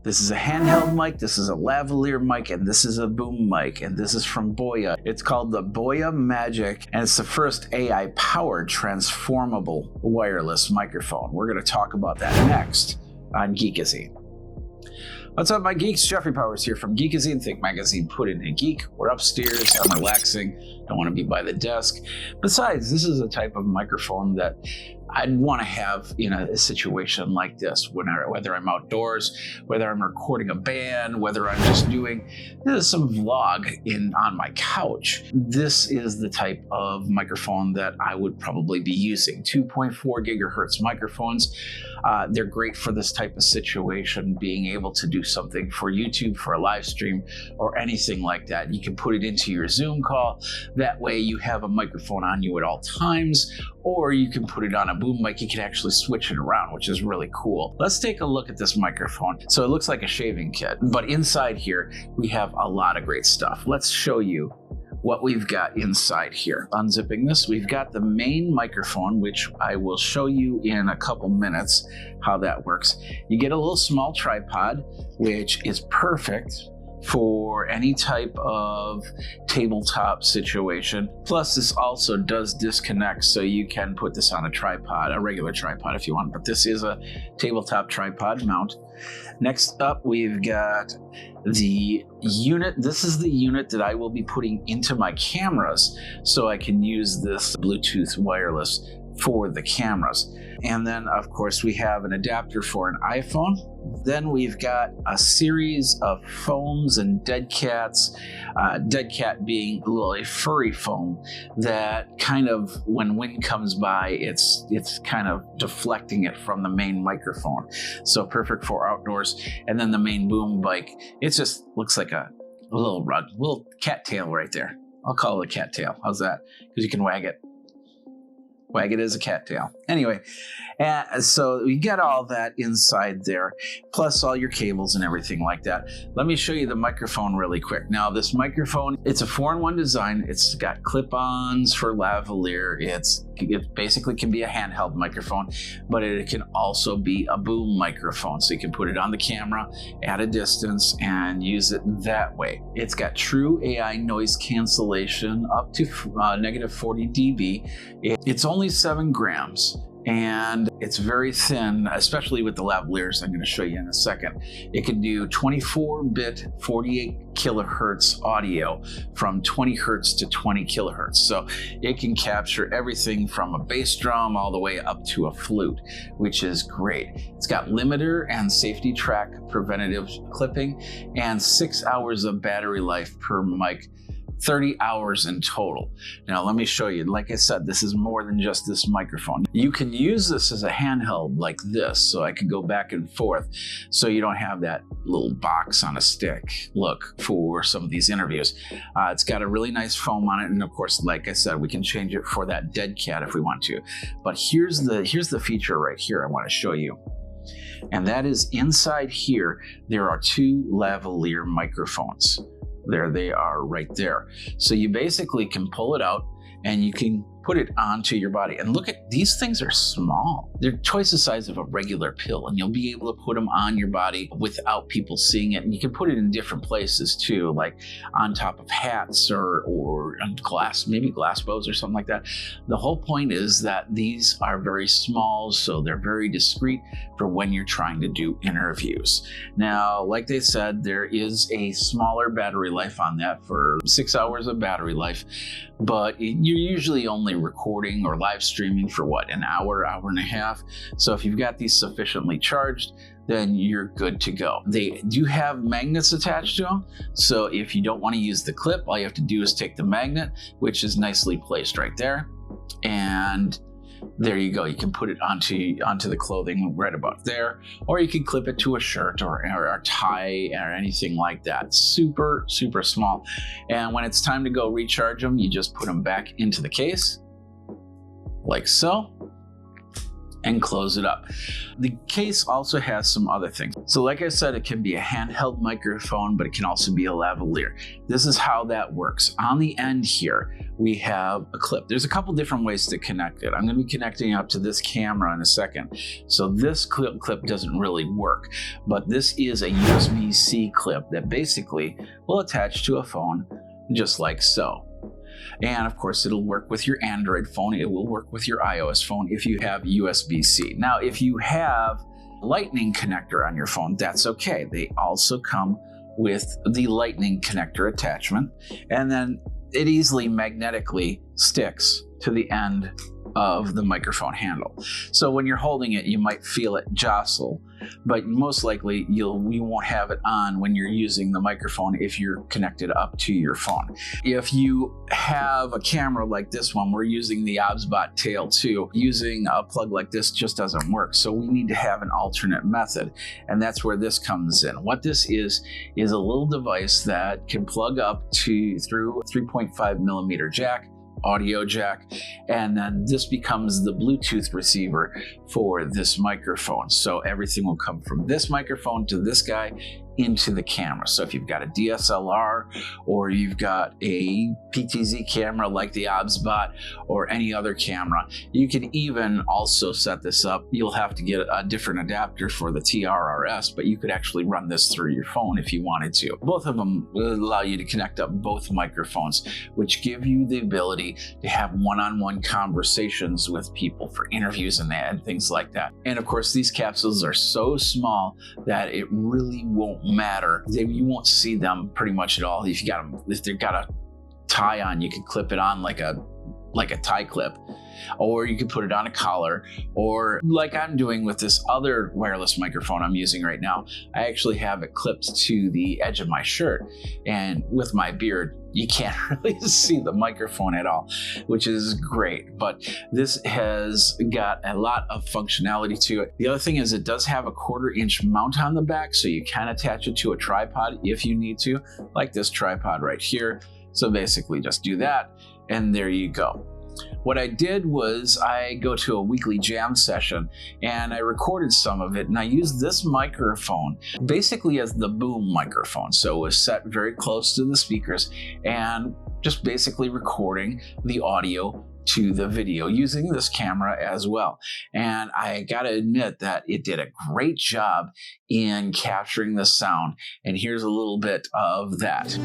This is a handheld mic, this is a lavalier mic, and this is a boom mic, and this is from BOYA. It's called the BOYA Magic, and it's the first AI-powered transformable wireless microphone. We're going to talk about that next on Geekazine. What's up, my geeks? Jeffrey Powers here from Geekazine. Think magazine, put in a geek. We're upstairs, I'm relaxing, don't want to be by the desk. Besides, this is a type of microphone that I'd want to have in a situation like this, whether I'm outdoors, whether I'm recording a band, whether I'm just doing some vlog on my couch. This is the type of microphone that I would probably be using. 2.4 gigahertz microphones. They're great for this type of situation, being able to do something for YouTube, for a live stream, or anything like that. You can put it into your Zoom call. That way you have a microphone on you at all times, or you can put it on a boom mic. You can actually switch it around, which is really cool. Let's take a look at this microphone. So it looks like a shaving kit, but inside here, we have a lot of great stuff. Let's show you what we've got inside here. Unzipping this, we've got the main microphone, which I will show you in a couple minutes how that works. You get a little small tripod, which is perfect for any type of tabletop situation. Plus, this also does disconnect, so you can put this on a tripod, a regular tripod if you want, but this is a tabletop tripod mount. Next up, we've got the unit. This is the unit that I will be putting into my cameras, so I can use this Bluetooth wireless for the cameras. And then, of course, we have an adapter for an iPhone. Then we've got a series of foams and dead cats. Dead cat being a furry foam that kind of, when wind comes by, it's kind of deflecting it from the main microphone. So perfect for outdoors. And then the main boom mic, it just looks like a little rug, little cat tail right there. I'll call it a cat tail. How's that? Because you can wag it. Wag it as a cattail. Anyway, so you get all that inside there, plus all your cables and everything like that. Let me show you the microphone really quick. Now, this microphone, it's a 4-in-1 design. It's got clip-ons for lavalier. It basically can be a handheld microphone, but it can also be a boom microphone. So you can put it on the camera at a distance and use it that way. It's got true AI noise cancellation up to negative 40 dB. It's only 7 grams. And it's very thin, especially with the lavaliers I'm going to show you in a second. It can do 24-bit 48 kilohertz audio from 20 hertz to 20 kilohertz. So it can capture everything from a bass drum all the way up to a flute, which is great. It's got limiter and safety track preventative clipping and 6 hours of battery life per mic. 30 hours in total. Now, let me show you. Like I said, this is more than just this microphone. You can use this as a handheld like this, so I can go back and forth, so you don't have that little box on a stick look for some of these interviews. It's got a really nice foam on it, and of course, like I said, we can change it for that dead cat if we want to. But here's the feature right here I want to show you. And that is inside here, there are 2 lavalier microphones. There they are right there. So you basically can pull it out and you can put it onto your body. And look at, these things are small. They're twice the size of a regular pill, and you'll be able to put them on your body without people seeing it. And you can put it in different places too, like on top of hats or on glass, maybe glass bows or something like that. The whole point is that these are very small, so they're very discreet for when you're trying to do interviews. Now, like they said, there is a smaller battery life on that for 6 hours of battery life, but you're usually only recording or live streaming for what, an hour, hour and a half. So if you've got these sufficiently charged, then you're good to go. They do have magnets attached to them. So if you don't want to use the clip, all you have to do is take the magnet, which is nicely placed right there. And there you go. You can put it onto the clothing right about there, or you can clip it to a shirt or a tie or anything like that. Super, super small. And when it's time to go recharge them, you just put them back into the case like so. and close it up. The case also has some other things. So like I said, it can be a handheld microphone, but it can also be a lavalier. This is how that works. On the end here, we have a clip. There's a couple different ways to connect it. I'm going to be connecting up to this camera in a second. So this clip doesn't really work, but this is a USB-C clip that basically will attach to a phone just like so. And of course, it'll work with your Android phone. It will work with your iOS phone if you have USB-C. Now, if you have a Lightning connector on your phone, that's okay. They also come with the Lightning connector attachment, and then it easily magnetically sticks to the end of the microphone handle. So when you're holding it, you might feel it jostle, but most likely you won't have it on when you're using the microphone if you're connected up to your phone. If you have a camera like this one, we're using the OBSBot Tail 2. Using a plug like this just doesn't work, so we need to have an alternate method, and that's where this comes in. What this is a little device that can plug up through a 3.5mm jack, audio jack, and then this becomes the Bluetooth receiver for this microphone. So everything will come from this microphone to this guy into the camera. So if you've got a DSLR or you've got a PTZ camera like the OBSBot or any other camera, you can even also set this up. You'll have to get a different adapter for the TRRS, but you could actually run this through your phone if you wanted to. Both of them will allow you to connect up both microphones, which give you the ability to have one-on-one conversations with people for interviews and things like that. And of course, these capsules are so small that it really won't matter. You won't see them pretty much at all. If they've got a tie on, you can clip it on like a tie clip, or you could put it on a collar, or like I'm doing with this other wireless microphone I'm using right now, I actually have it clipped to the edge of my shirt, and with my beard, you can't really see the microphone at all, which is great. But this has got a lot of functionality to it. The other thing is it does have a 1/4-inch mount on the back, so you can attach it to a tripod if you need to, like this tripod right here. So basically just do that, and there you go. What I did was I go to a weekly jam session and I recorded some of it, and I used this microphone basically as the boom microphone. So it was set very close to the speakers and just basically recording the audio to the video using this camera as well. And I gotta admit that it did a great job in capturing the sound. And here's a little bit of that.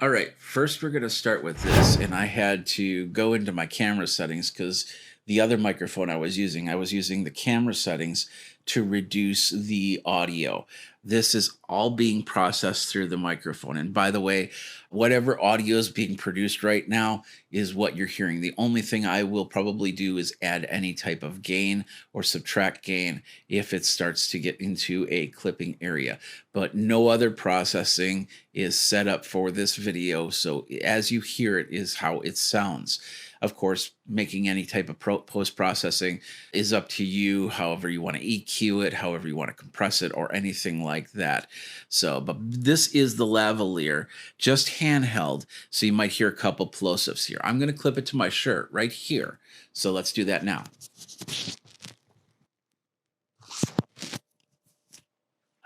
All right, first we're going to start with this, and I had to go into my camera settings because the other microphone I was using the camera settings to reduce the audio. This is all being processed through the microphone. And by the way, whatever audio is being produced right now is what you're hearing. The only thing I will probably do is add any type of gain or subtract gain if it starts to get into a clipping area. But no other processing is set up for this video. So as you hear it is how it sounds. Of course, making any type of post-processing is up to you, however you want to EQ it, however you want to compress it, or anything like that. So, but this is the lavalier, just handheld, so you might hear a couple plosives here. I'm going to clip it to my shirt right here. So let's do that now.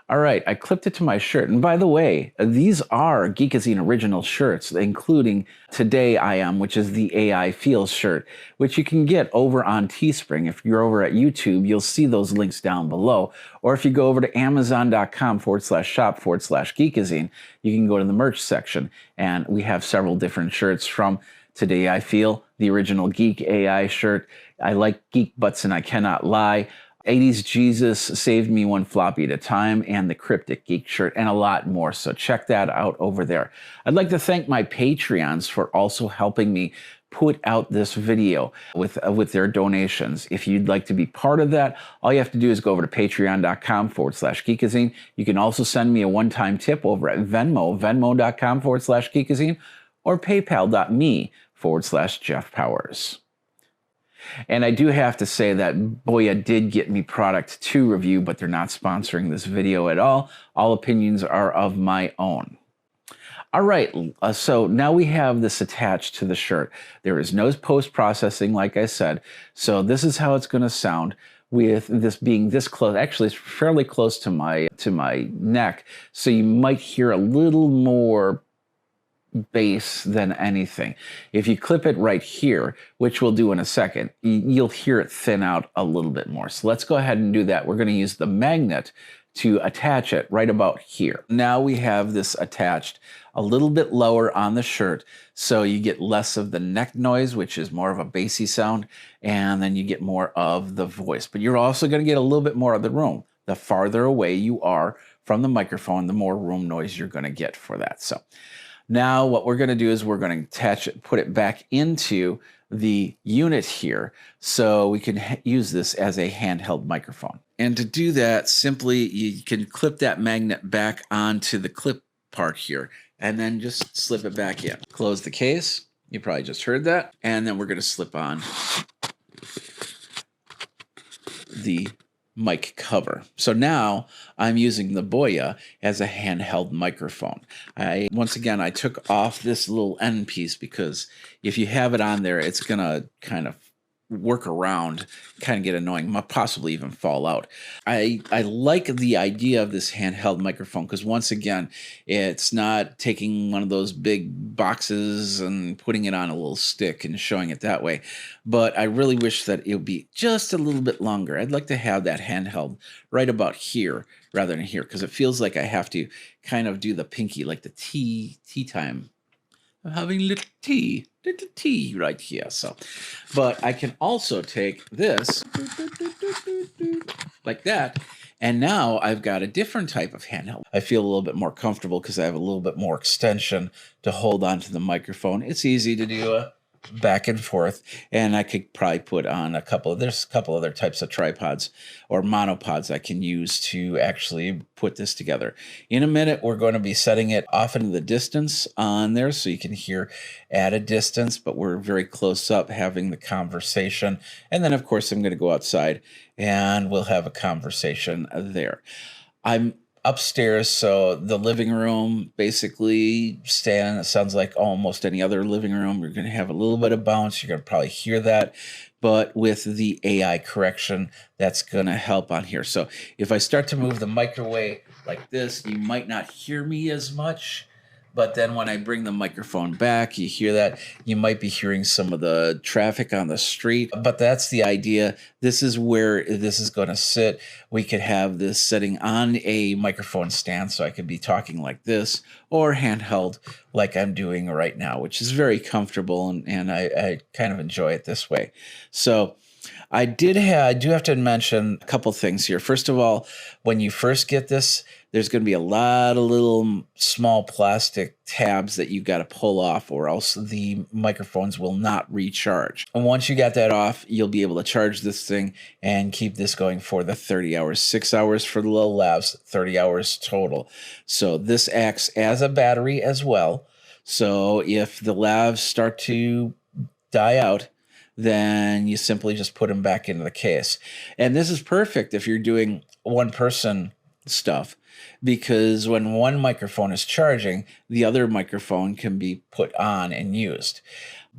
All right, I clipped it to my shirt. And by the way, these are Geekazine original shirts, including Today I Am, which is the AI Feels shirt, which you can get over on Teespring. If you're over at YouTube, you'll see those links down below. Or if you go over to amazon.com/shop/Geekazine, you can go to the merch section. And we have several different shirts from Today I Feel, the original Geek AI shirt. I like geek butts and I cannot lie. 80s Jesus saved me one floppy at a time, and the Cryptic Geek shirt, and a lot more. So check that out over there. I'd like to thank my Patreons for also helping me put out this video with their donations. If you'd like to be part of that, all you have to do is go over to patreon.com/Geekazine. You can also send me a one-time tip over at Venmo, venmo.com/Geekazine, or paypal.me/Jeff Powers. And I do have to say that BOYA did get me product to review, but they're not sponsoring this video at all. All opinions are of my own. All right, so now we have this attached to the shirt. There is no post-processing, like I said. So this is how it's going to sound with this being this close. Actually, it's fairly close to my neck, so you might hear a little more bass than anything. If you clip it right here, which we'll do in a second, you'll hear it thin out a little bit more. So let's go ahead and do that. We're going to use the magnet to attach it right about here. Now we have this attached a little bit lower on the shirt, so you get less of the neck noise, which is more of a bassy sound, and then you get more of the voice. But you're also going to get a little bit more of the room. The farther away you are from the microphone, the more room noise you're going to get for that. So now what we're going to do is we're going to attach it, put it back into the unit here so we can use this as a handheld microphone. And to do that, simply you can clip that magnet back onto the clip part here and then just slip it back in. Close the case. You probably just heard that. And then we're going to slip on the mic cover. So now I'm using the BOYA as a handheld microphone. Once again, I took off this little end piece because if you have it on there, it's going to kind of work around, kind of get annoying, might possibly even fall out. I like the idea of this handheld microphone because once again, it's not taking one of those big boxes and putting it on a little stick and showing it that way. But I really wish that it would be just a little bit longer. I'd like to have that handheld right about here rather than here because it feels like I have to kind of do the pinky, like the tea time. I'm having little tea right here. So, but I can also take this like that. And now I've got a different type of handheld. I feel a little bit more comfortable because I have a little bit more extension to hold onto the microphone. It's easy to do back and forth, and I could probably put on there's a couple other types of tripods or monopods I can use to actually put this together. In a minute, we're going to be setting it off into the distance on there so you can hear at a distance, but we're very close up having the conversation. And then, of course, I'm going to go outside and we'll have a conversation there. I'm upstairs, so the living room basically sounds like almost any other living room. You're going to have a little bit of bounce. You're going to probably hear that, but with the AI correction, that's going to help on here. So if I start to move the microwave like this, you might not hear me as much. But then when I bring the microphone back, you hear that. You might be hearing some of the traffic on the street. But that's the idea. This is where this is going to sit. We could have this sitting on a microphone stand, so I could be talking like this, or handheld like I'm doing right now, which is very comfortable, and I kind of enjoy it this way. So I do have to mention a couple things here. First of all, when you first get this, there's going to be a lot of little small plastic tabs that you got to pull off, or else the microphones will not recharge. And once you got that off, you'll be able to charge this thing and keep this going for the 30 hours, 6 hours for the low lavs, 30 hours total. So this acts as a battery as well. So if the lavs start to die out, then you simply just put them back into the case. And this is perfect if you're doing one-person stuff, because when one microphone is charging, the other microphone can be put on and used.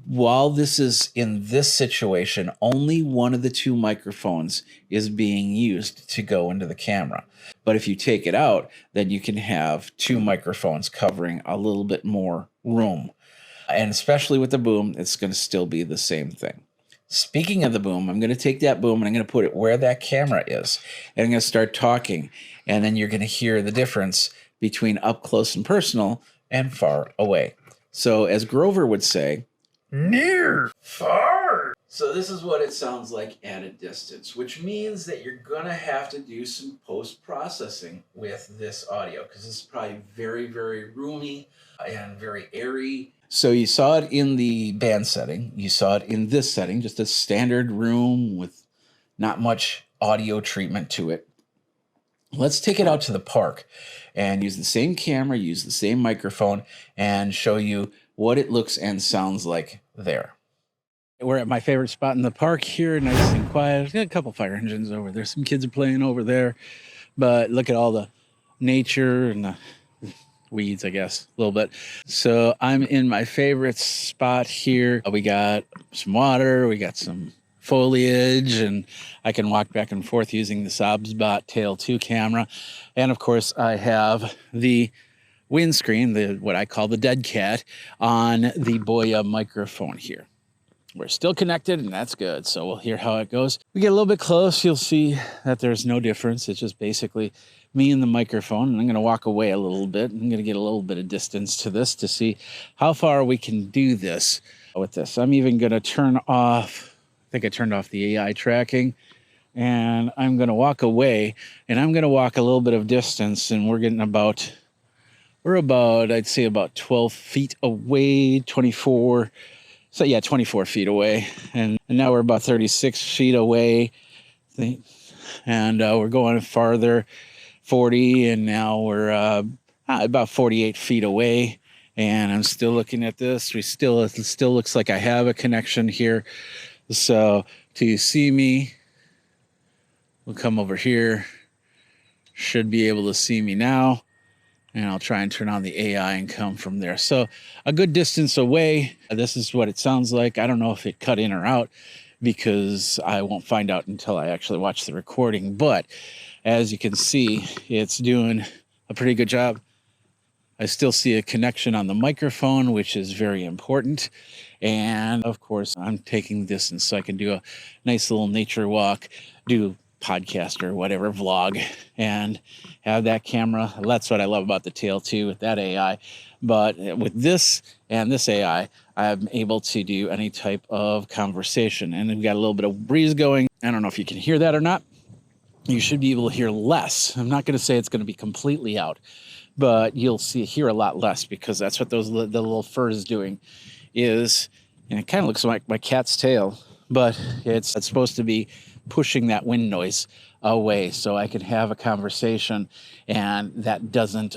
While this is in this situation, only one of the two microphones is being used to go into the camera. But if you take it out, then you can have two microphones covering a little bit more room. And especially with the boom, it's going to still be the same thing. Speaking of the boom, I'm going to take that boom and I'm going to put it where that camera is. And I'm going to start talking. And then you're going to hear the difference between up close and personal and far away. So as Grover would say, near, far, So this is what it sounds like at a distance, which means that you're gonna have to do some post-processing with this audio because it's probably very, very roomy and very airy. So you saw it in the band setting, you saw it in this setting, just a standard room with not much audio treatment to it. Let's take it out to the park and use the same camera, use the same microphone, and show you what it looks and sounds like there. We're at my favorite spot in the park here, nice and quiet. Got a couple fire engines over there. Some kids are playing over there, but look at all the nature and the weeds, I guess, a little bit. So I'm in my favorite spot here. We got some water, we got some foliage, and I can walk back and forth using the Sobsbot Tail 2 camera. And of course, I have the windscreen, what I call the dead cat, on the BOYA microphone here. We're still connected, and that's good. So we'll hear how it goes. We get a little bit close, you'll see that there's no difference. It's just basically me and the microphone, and I'm going to walk away a little bit. I'm going to get a little bit of distance to this to see how far we can do this with this. I'm even going to turn off, I think I turned off the AI tracking, and I'm going to walk away, and I'm going to walk a little bit of distance, and we're about, I'd say about 12 feet away, 24. So yeah, 24 feet away, and now we're about 36 feet away, and we're going farther, 40, and now we're about 48 feet away, and I'm still looking at this. It still looks like I have a connection here. So to see me, we'll come over here, should be able to see me now. And I'll try and turn on the AI and come from there. So a good distance away, this is what it sounds like. I don't know if it cut in or out because I won't find out until I actually watch the recording. But as you can see, it's doing a pretty good job. I still see a connection on the microphone, which is very important. And of course, I'm taking distance so I can do a nice little nature walk, do podcast or whatever vlog, and have that camera. That's what I love about the Tail 2 with that AI. But with this and this AI, I'm able to do any type of conversation. And we've got a little bit of breeze going. I don't know if you can hear that or not. You should be able to hear less. I'm not going to say it's going to be completely out, but you'll hear a lot less because that's what the little fur is doing. And it kind of looks like my cat's tail, but it's supposed to be pushing that wind noise away so I can have a conversation and that doesn't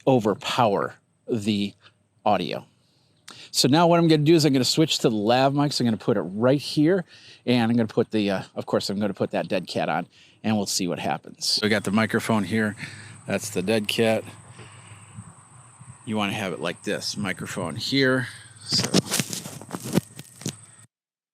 overpower the audio. So now what I'm going to do is I'm going to switch to the lav mics. I'm going to put it right here, and I'm going to put of course, I'm going to put that dead cat on, and we'll see what happens. So we got the microphone here. That's the dead cat. You want to have it like this, microphone here. So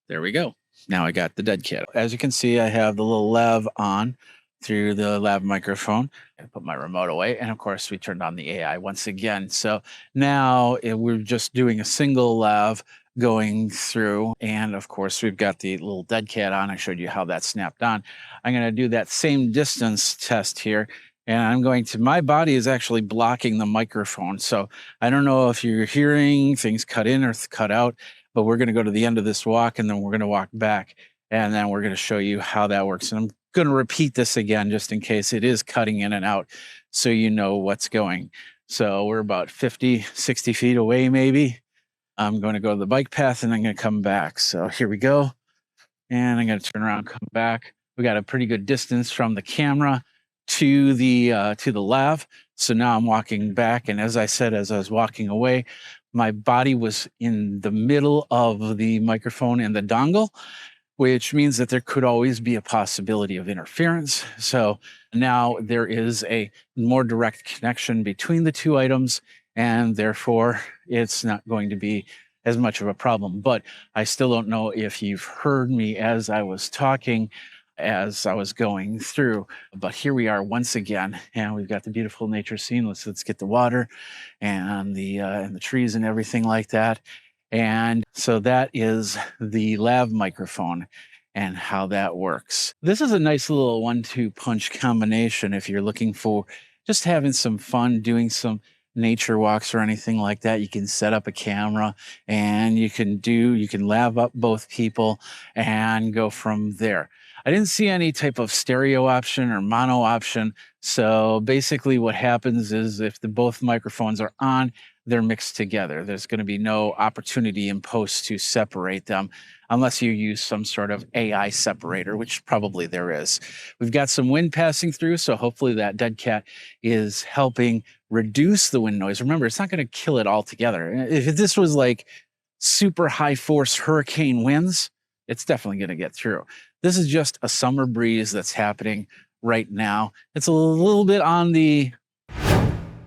there we go. Now I got the dead cat. As you can see, I have the little lav on through the lav microphone. I put my remote away, and of course we turned on the AI once again. So now we're just doing a single lav going through, and of course we've got the little dead cat on. I showed you how that snapped on. I'm going to do that same distance test here, and my body is actually blocking the microphone. So I don't know if you're hearing things cut in or cut out, but we're going to go to the end of this walk, and then we're going to walk back, and then we're going to show you how that works. And I'm going to repeat this again just in case it is cutting in and out so you know what's going. So we're about 50, 60 feet away maybe. I'm going to go to the bike path, and I'm going to come back. So here we go. And I'm going to turn around, come back. We got a pretty good distance from the camera to the lav. So now I'm walking back, and as I said, as I was walking away, my body was in the middle of the microphone and the dongle, which means that there could always be a possibility of interference. So now there is a more direct connection between the two items, and therefore it's not going to be as much of a problem. But I still don't know if you've heard me as I was talking, as I was going through. But here we are once again, and we've got the beautiful nature scene. Let's get the water and the trees and everything like that. And so that is the lav microphone and how that works. This is a nice little 1-2 punch combination if you're looking for just having some fun, doing some nature walks or anything like that, you can set up a camera and you can lav up both people and go from there. I didn't see any type of stereo option or mono option. So basically what happens is if both microphones are on, they're mixed together. There's going to be no opportunity in post to separate them unless you use some sort of AI separator, which probably there is. We've got some wind passing through, so hopefully that dead cat is helping reduce the wind noise. Remember, it's not going to kill it altogether. If this was like super high force hurricane winds, it's definitely going to get through. This is just a summer breeze that's happening right now. It's a little bit on the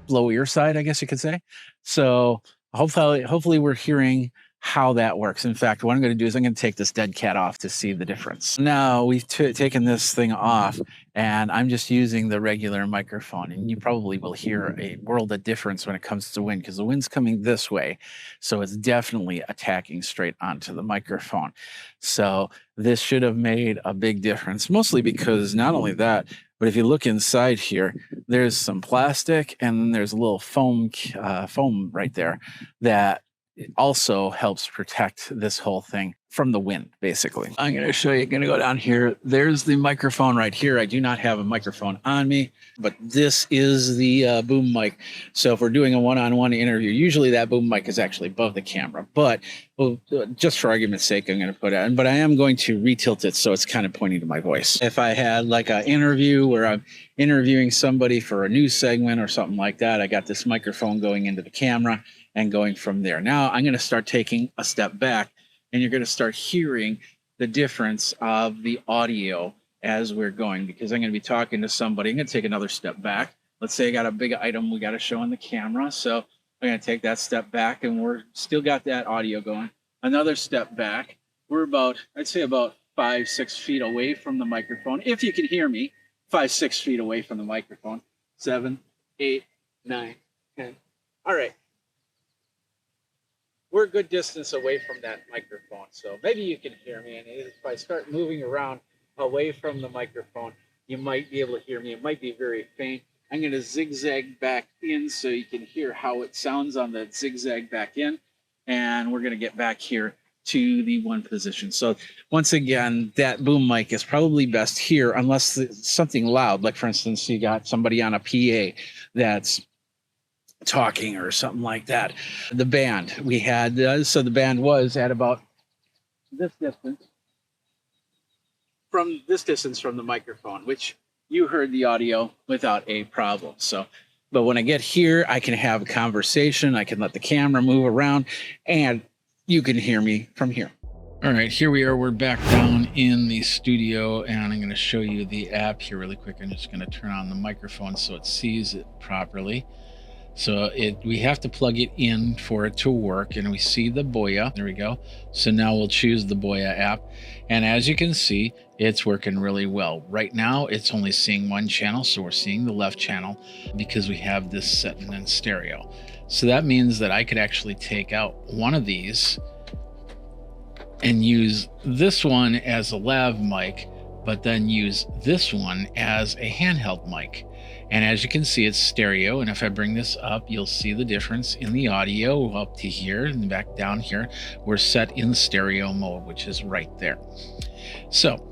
blowier side, I guess you could say. So hopefully we're hearing how that works. In fact, what I'm going to do is I'm going to take this dead cat off to see the difference. Now we've taken this thing off and I'm just using the regular microphone, and you probably will hear a world of difference when it comes to wind because the wind's coming this way. So it's definitely attacking straight onto the microphone. So this should have made a big difference, mostly because not only that, but if you look inside here, there's some plastic and then there's a little foam right there that also helps protect this whole thing from the wind, basically. I'm going to show you, going to go down here. There's the microphone right here. I do not have a microphone on me, but this is the boom mic. So if we're doing a one-on-one interview, usually that boom mic is actually above the camera, but just for argument's sake, I'm going to put it on, but I am going to retilt it so it's kind of pointing to my voice. If I had like an interview where I'm interviewing somebody for a news segment or something like that, I got this microphone going into the camera and going from there. Now I'm going to start taking a step back, and you're going to start hearing the difference of the audio as we're going, because I'm going to be talking to somebody. I'm going to take another step back. Let's say I got a big item we got to show on the camera. So I'm going to take that step back, and we're still got that audio going. Another step back. We're I'd say about 5-6 feet away from the microphone. If you can hear me, 5-6 feet away from the microphone. 7, 8, 9, 10. All right. We're a good distance away from that microphone, so maybe you can hear me. And if I start moving around away from the microphone, you might be able to hear me. It might be very faint. I'm going to zigzag back in so you can hear how it sounds on the zigzag back in. And we're going to get back here to the one position. So once again, that boom mic is probably best here unless it's something loud. Like, for instance, you got somebody on a PA that's talking or something like that. The band we had, so the band was at about this distance from the microphone, which you heard the audio without a problem. So, but when I get here, I can have a conversation. I can let the camera move around and you can hear me from here. All right, here we are. We're back down in the studio, and I'm going to show you the app here really quick. I'm just going to turn on the microphone so it sees it properly. So we have to plug it in for it to work, and we see the BOYA. There we go. So now we'll choose the BOYA app, and as you can see, it's working really well. Right now, it's only seeing one channel, so we're seeing the left channel because we have this set in stereo. So that means that I could actually take out one of these and use this one as a lav mic, but then use this one as a handheld mic. And as you can see, it's stereo. And if I bring this up, you'll see the difference in the audio up to here and back down here. We're set in stereo mode, which is right there. So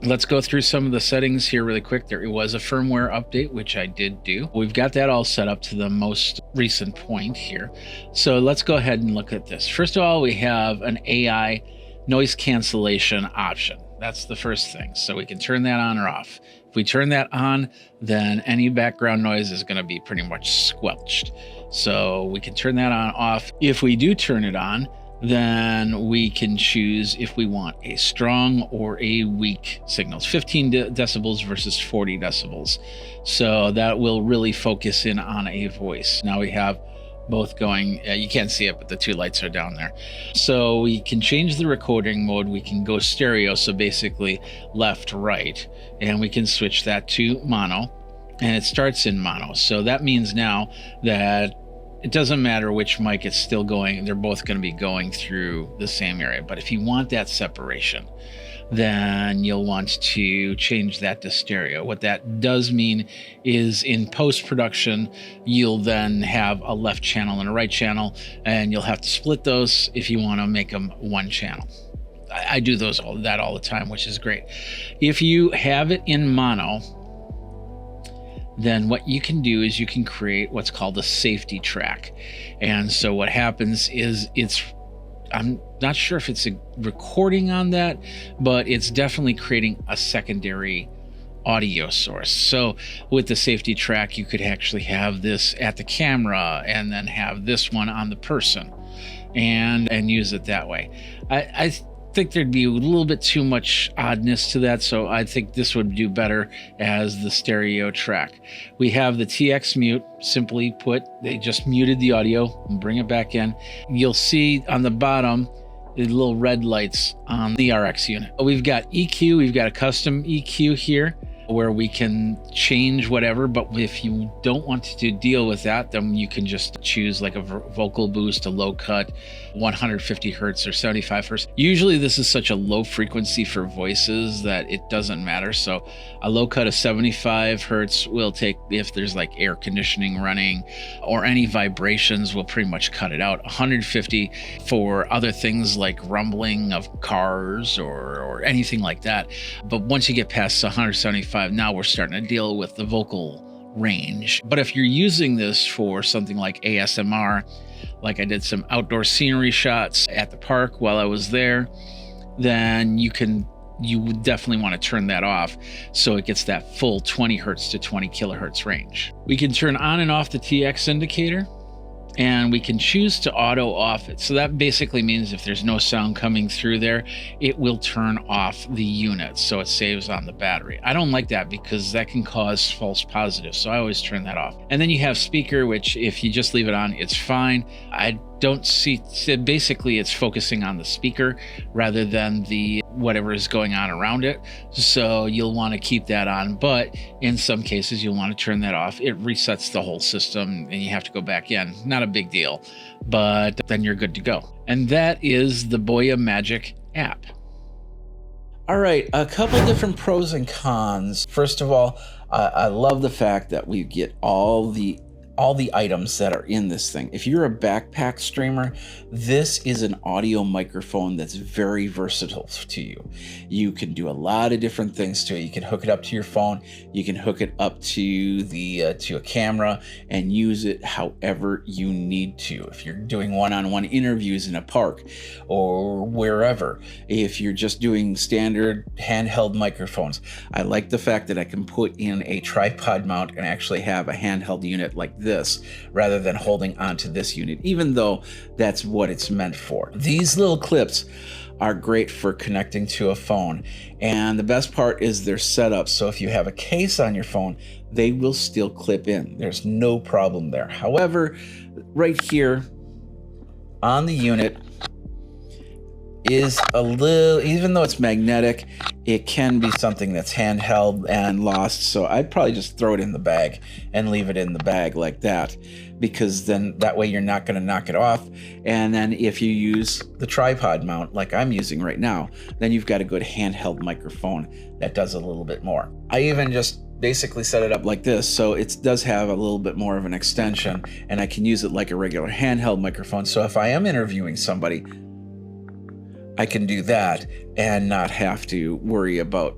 let's go through some of the settings here really quick. There was a firmware update, which I did do. We've got that all set up to the most recent point here. So let's go ahead and look at this. First of all, we have an AI noise cancellation option. That's the first thing. So we can turn that on or off. If we turn that on, then any background noise is going to be pretty much squelched. So we can turn that on off. If we do turn it on, then we can choose if we want a strong or a weak signals, 15 decibels versus 40 decibels. So that will really focus in on a voice. Now we have both going, you can't see it, but the two lights are down there. So we can change the recording mode. We can go stereo, so basically left, right, and we can switch that to mono, and it starts in mono. So that means now that it doesn't matter which mic it's still going, they're both going to be going through the same area. But if you want that separation, then you'll want to change that to stereo. What that does mean is in post-production, you'll then have a left channel and a right channel, and you'll have to split those if you want to make them one channel. I do that all the time, which is great. If you have it in mono, then what you can do is you can create what's called a safety track. And so what happens is I'm not sure if it's a recording on that, but it's definitely creating a secondary audio source. So with the safety track, you could actually have this at the camera and then have this one on the person and use it that way. I think there'd be a little bit too much oddness to that, so I think this would do better as the stereo track. We have the TX mute. Simply put, they just muted the audio and bring it back in. You'll see on the bottom the little red lights on the RX unit. We've got EQ, we've got a custom EQ here where we can change whatever, but if you don't want to deal with that, then you can just choose like a vocal boost, a low cut, 150 hertz or 75 hertz. Usually this is such a low frequency for voices that it doesn't matter. So a low cut of 75 hertz will take, if there's like air conditioning running or any vibrations, will pretty much cut it out. 150 for other things like rumbling of cars or anything like that. But once you get past 175, now we're starting to deal with the vocal range. But if you're using this for something like ASMR, like I did some outdoor scenery shots at the park while I was there, then you would definitely want to turn that off so it gets that full 20 hertz to 20 kilohertz range. We can turn on and off the TX indicator, and we can choose to auto off it. So that basically means if there's no sound coming through there, it will turn off the unit so it saves on the battery. I don't like that because that can cause false positives, so I always turn that off. And then you have speaker, which if you just leave it on, it's fine. I don't see, basically it's focusing on the speaker rather than the whatever is going on around it. So you'll want to keep that on, but in some cases you'll want to turn that off. It resets the whole system and you have to go back in. Not a big deal, but then you're good to go. And that is the BOYA Magic app. All right, a couple different pros and cons. First of all, I love the fact that we get all the items that are in this thing. If you're a backpack streamer, this is an audio microphone that's very versatile to you. You can do a lot of different things to it. You can hook it up to your phone. You can hook it up to to a camera and use it however you need to. If you're doing one-on-one interviews in a park or wherever, if you're just doing standard handheld microphones, I like the fact that I can put in a tripod mount and actually have a handheld unit like this rather than holding onto this unit, even though that's what it's meant for. These little clips are great for connecting to a phone, and the best part is they're set up so if you have a case on your phone, they will still clip in. There's no problem there. However, right here on the unit is a little, even though it's magnetic, it can be something that's handheld and lost. So I'd probably just throw it in the bag and leave it in the bag like that, because then that way you're not going to knock it off. And then if you use the tripod mount like I'm using right now, then you've got a good handheld microphone that does a little bit more. I even just basically set it up like this, so it does have a little bit more of an extension, and I can use it like a regular handheld microphone. So if I am interviewing somebody, I can do that and not have to worry about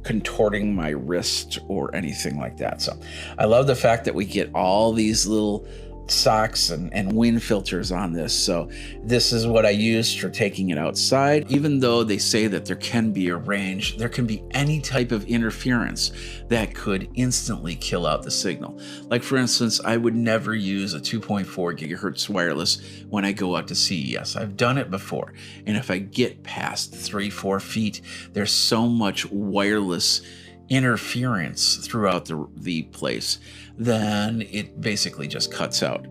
contorting my wrist or anything like that. So I love the fact that we get all these little socks and wind filters on this. So this is what I use for taking it outside. Even though they say that there can be a range, there can be any type of interference that could instantly kill out the signal. Like for instance, I would never use a 2.4 gigahertz wireless when I go out to CES. I've done it before. And if I get past 3-4 feet, there's so much wireless interference throughout the place, then it basically just cuts out.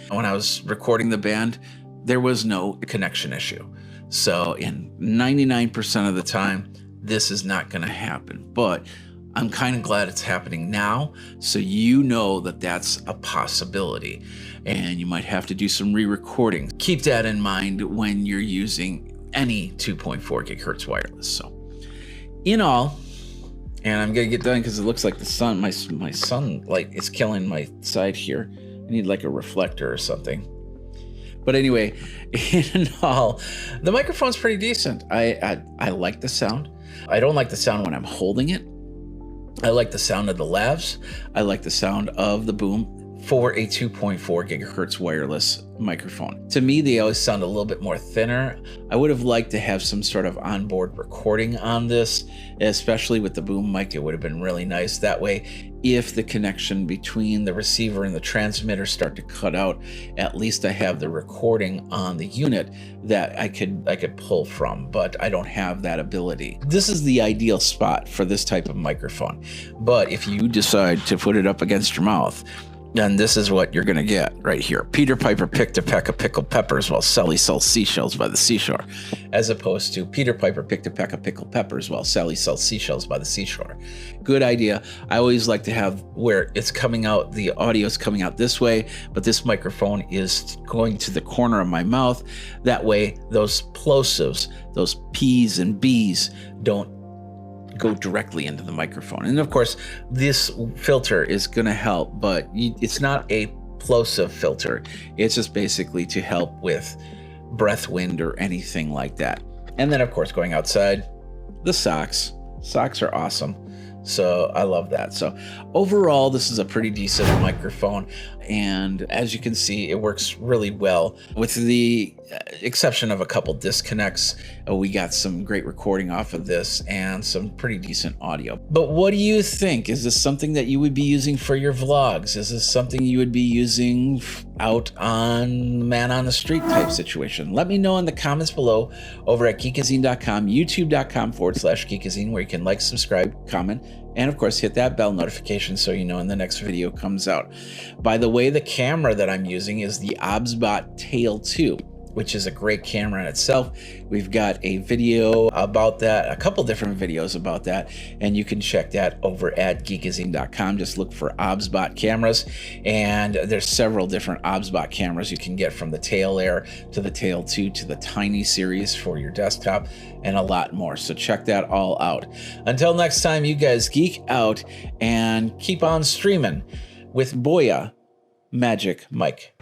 When I was recording the band, there was no connection issue. So in 99% of the time, this is not going to happen. But I'm kind of glad it's happening now, so you know that that's a possibility. And you might have to do some re-recording. Keep that in mind when you're using any 2.4 gigahertz wireless. So in all, and I'm gonna get done because it looks like the sun, my sunlight is killing my side here. I need like a reflector or something. But anyway, in all, the microphone's pretty decent. I like the sound. I don't like the sound when I'm holding it. I like the sound of the lavs. I like the sound of the boom for a 2.4 gigahertz wireless microphone. To me, they always sound a little bit more thinner. I would have liked to have some sort of onboard recording on this, especially with the boom mic. It would have been really nice. That way, if the connection between the receiver and the transmitter start to cut out, at least I have the recording on the unit that I could pull from, but I don't have that ability. This is the ideal spot for this type of microphone. But if you decide to put it up against your mouth, then this is what you're going to get right here. Peter Piper picked a peck of pickled peppers while Sally sells seashells by the seashore, as opposed to Peter Piper picked a peck of pickled peppers while Sally sells seashells by the seashore. Good idea. I always like to have where it's coming out, the audio is coming out this way, but this microphone is going to the corner of my mouth. That way, those plosives, those P's and B's don't go directly into the microphone. And of course, this filter is going to help, but it's not a plosive filter. It's just basically to help with breath wind or anything like that. And then of course, going outside, the socks are awesome. So I love that. So overall, this is a pretty decent microphone. And as you can see, it works really well. With the exception of a couple disconnects, we got some great recording off of this and some pretty decent audio. But what do you think? Is this something that you would be using for your vlogs? Is this something you would be using out on man on the street type situation? Let me know in the comments below over at geekazine.com, youtube.com/geekazine, where you can like, subscribe, comment, and of course hit that bell notification so you know when the next video comes out. By the way, the camera that I'm using is the OBSBot Tail 2, which is a great camera in itself. We've got a video about that, a couple different videos about that, and you can check that over at geekazine.com. Just look for OBSBot cameras, and there's several different OBSBot cameras you can get, from the Tail Air to the Tail 2 to the Tiny series for your desktop, and a lot more. So check that all out. Until next time, you guys geek out and keep on streaming with BOYA Magic Mike.